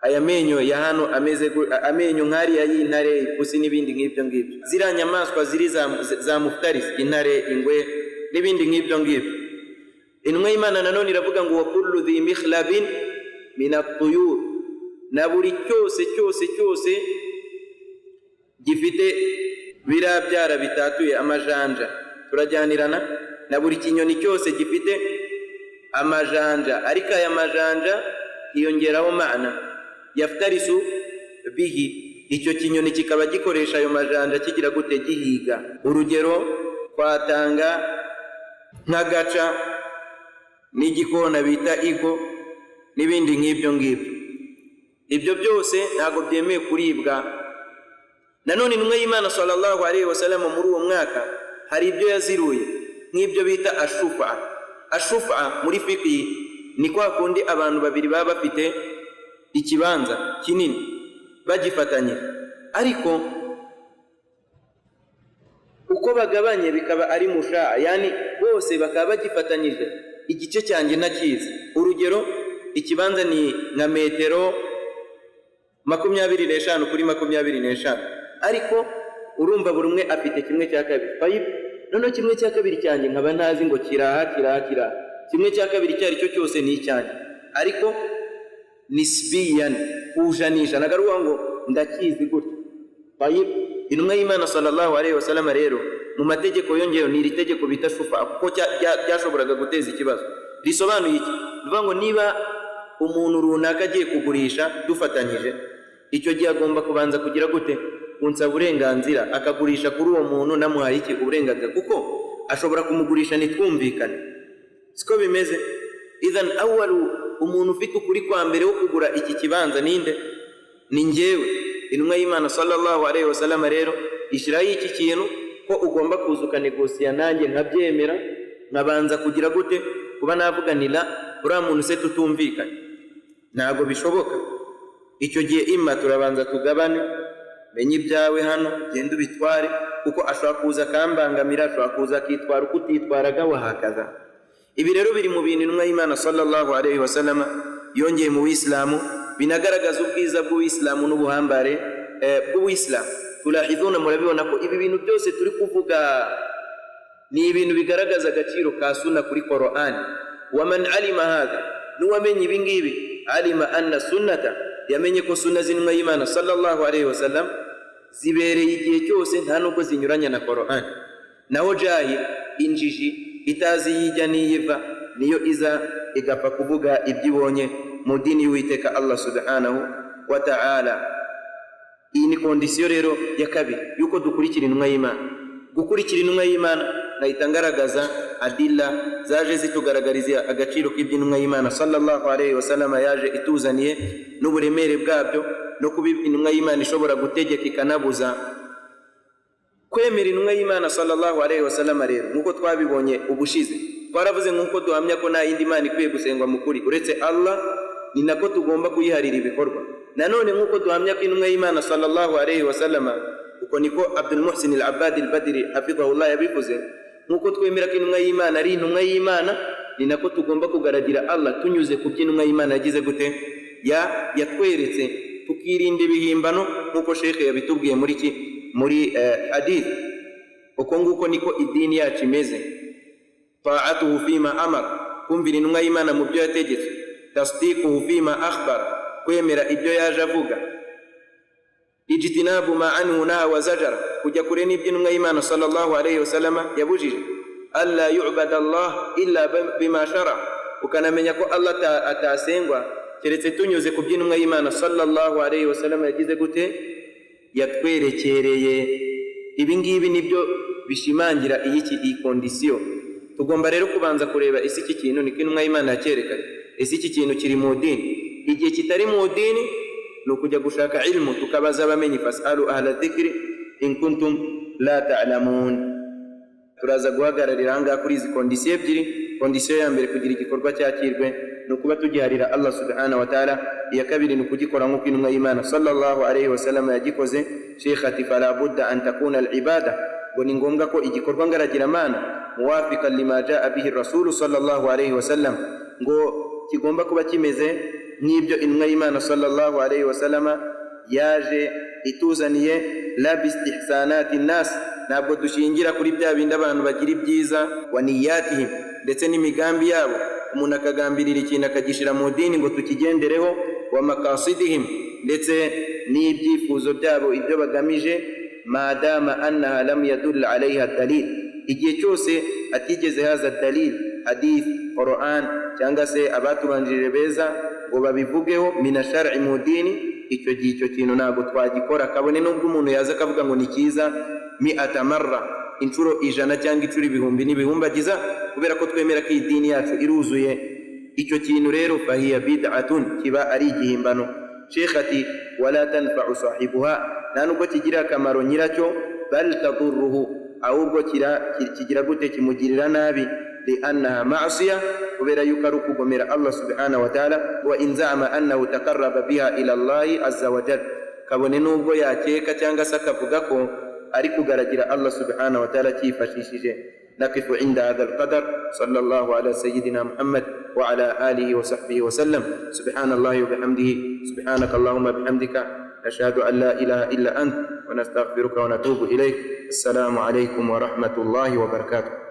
Speaker 1: aya menyo ya hano ameze amenyo nkari y'intare, ipusi n'ibindi nk'ibyo ngibyo. Zira nyamaswa ziri za muftaris, intare, ingwe n'ibindi nk'ibyo ngibyo. Intumwa y'Imana nanone iravuga ngo wa kullu dhi mikhlabin min at-tuyur, na buri cyose gifite birabyara bitatuye amajanja. Turajyanirana na buri kinyoni cyose gifite amajanja, ariko aya majanja hiyongeraho maana yaftarisu bihi, icyo kinyoni kikaba gikoresha ayo majanja kigira gute gihiga. Urugero twatanga nk'agaca n'igikona bita igo n'ibindi nk'ibyo ngibyo. Ibyo byose ntabwo byemeye kuribwa. Nanone intumwa y'Imana sallallahu alayhi wa sallam muri uwo mwaka hari ibyo yaziruye nk'ibyo bita ashufa. Ashufa muri fiqh ni kwa kundi abantu babiri baba bafite ikibanza kinini bagifatanye, ariko uko bagabanye bikaba ari mushaa, yani bose bakaba bagifatanyije igice cyanjye nakizi. Urugero ikibanza ni nka metero 25 kuri 25, ariko urumva buri umwe afite kimwe cya kabiri. Pipe noneho kimwe cya kabiri cyanjye nkaba ntazi ngo kiraha, kimwe cya kabiri cyari cyo cyose ni icyanjye, ariko nisbiyan kujanisha, nagaruwa ngo ndakizi gutyo. Pipe intumwa y'Imana sallallahu alayhi wa sallam rero mu mategeko yongeyeho ni iri tegeko bita shufa, kuko byashoboraga guteza ikibazo. Risobanuye iki? Bivuga ngo niba umuntu runaka agiye kugurisha dufatanyije, icyo gihe agomba kubanza kugira gute kunsa uburenganzira, akagurisha kuri uwo muntu namuhaye iki uburenganzira, kuko ashobora kumugurisha nitwumvikane. Siko bimeze. Idhan awwalu umuntu ufite ukuri kwa mbere wo kugura iki kibanza ninde? Ni njyewe. Intumwa y'Imana sallallahu alayhi wa sallam rero ishyiraho iki kintu ko ugomba kuzuka negosiya nanjye nkabyemera, nkabanza kugira gute kuba navuga ni la uriya muntu se tutumvikanye, ntabwo bishoboka. Icyo gihe imma turabanza tugabane, menye ibyawe hano genda ubitware, kuko ashobora kuza akambangamira, ashobora kuza akitwara uko utitwaraga wahakaza. Ibi rero biri mu bintu intumwa y'Imana sallallahu alayhi wa sallam yongeye mu Isilamu, binagaragaza ubwiza bw'Uwisilamu n'ubuhambare bw'Uwisilamu. Turahiduna, murabibona ko ibi bintu byose turi kuvuga ni ibintu bigaragaza agaciro ka sunna kuri Qur'an. Wa man alima hadha, nuwamenye ibi ngibi, alima anna sunnata, yamenye ko sunna z'intumwa y'Imana sallallahu alayhi wa sallam zibereye igihe cyose, nta nubwo zinyuranya na Qur'an. Naho jahil, injiji itazi yijya niyiva, niyo iza igapfa kuvuga ibyibonye mu dini y'Uwiteka Allah subhanahu wa ta'ala. Iyi ni kondisiyo rero ya kabiri yuko dukurikira intumwa y'Imana. Gukurikira intumwa y'Imana nahita ngaragaza adilla zaje zitugaragariza agaciro k'iby'intumwa y'Imana sallallahu alayhi wa sallam yaje ituzaniye n'uburemere bwabyo, no kuba intumwa y'Imana ishobora gutegeka ikanabuza. Kwemera intumwa y'Imana sallallahu alayhi wa sallam rero, nk'uko twabibonye ubushize, twaravuze nk'uko duhamya ko nta yindi Imana ikwiye gusengwa mu kuri uretse Allah, ni nako tugomba kuyiharira ibikorwa. Nanone nk'uko duhamya ko intumwa y'Imana sallallahu alayhi wa sallam, uko niko Abdul Muhsin al-Abbad al-Badri hafidhahullah yabivuze, nk'uko twemera ko intumwa y'Imana ari intumwa y'Imana, ni nako tugomba kugaragira Allah tunyuze ku by'intumwa y'Imana yagize gute, yatweretse, tukirinda ibihimbano nk'uko Sheikh yabitubwiye muri hadith. Uko nguko niko idini yacu imeze. Ta'atuhu fima amara, kumvira intumwa y'Imana mu byo yategetse. Tasdiquhu fima akhbara, kwemera ibyo yaje avuga. Ijtinabu ma anhu naha wa zajara, kujya kure n'ibyo intumwa y'Imana sallallahu alayhi wa sallam yabujije. Alla yu'bada Allah illa bima shara, ukanamenya ko Allah atasengwa keretse tunyuze ku by'intumwa y'Imana sallallahu alayhi wa sallam yagize gute, yatwerekereye. Ibi ngibi nibyo bishimangira iyi kondisiyo. Tugomba rero kubanza kureba isi iki kintu niko intumwa y'Imana yakerekanye, isi iki kintu kiri mu dini. Igihe kitari mu dini ni ukujya gushaka ilmu, tukabaza abamenyi, fasalu ahla dhikri in kuntum la ta'lamun. Turaza guhagararira ahangaha kuri izi kondisiyo ebyiri. Kondisiyo ya mbere, kugira igikorwa cyakirwe, ni ukuba tugiharira Allah subhanahu wa ta'ala. Iya kabiri ni ukugikora nk'uko intumwa y'Imana sallallahu alayhi wa sallam yagikoze. Sheikh ati fala budda an takuna al-ibada, ngo ni ngombwa ko igikorwa ngaragiramana muwafiqan lima jaa bihi rasulu sallallahu alayhi wa sallam, ngo kigomba kuba kimeze n'ibyo intumwa y'Imana sallallahu alayhi wa sallama yaje ituzaniye. La bistihsanati nas, ntabwo dushingira kuri bya bindi abantu bagira ibyiza, wa niyatihim, ndetse n'imigambi yabo. Umuntu akagambirira ikintu akagishira mu dini ngo tukigendereho, wa maqasidihim, ndetse n'ibyifuzo byabo ibyo bagamije. Madama annaha lam yadull alayha dalil, igihe cyose atigeze haza dalil, hadith, Quran cyangwa se abatubanjirije beza ngo babivugeho mina shar'i mu dini, icyo gihe icyo kintu ntabwo twagikora. Kabone nubwo umuntu yaza akavuga ngo ni cyiza mi'ata marra, inshuro 100 cyangwa inshuro 1000 n'ibihumbagiza, kubera ko twemera ko iyi dini yacu iruzuye. Icyo kintu rero fahiya bid'atun, kiba ari igihimbano. Sheikh ati wala tanfa'u sahibuha, nta nubwo kigira akamaro nyiracyo, bal tadurruhu, ahubwo kigira gute, kimugirira nabi. Li'annaha ma'asiya, kubera yuko ari ukugomera Allah subhanahu wa ta'ala. Wa in za'ama annahu taqarraba biha ila Allah azza wa jalla, kabone nubwo yakeka cyangwa se akavuga ko ari kugaragira Allah subhanahu wa ta'ala cyifashishije. نقف عند هذا القدر. صلى الله على سيدنا محمد وعلى آله وصحبه وسلم. سبحان الله وبحمده، سبحانك اللهم بحمدك، نشهد أن لا إله إلا أنت، ونستغفرك ونتوب إليك. السلام عليكم ورحمة الله وبركاته.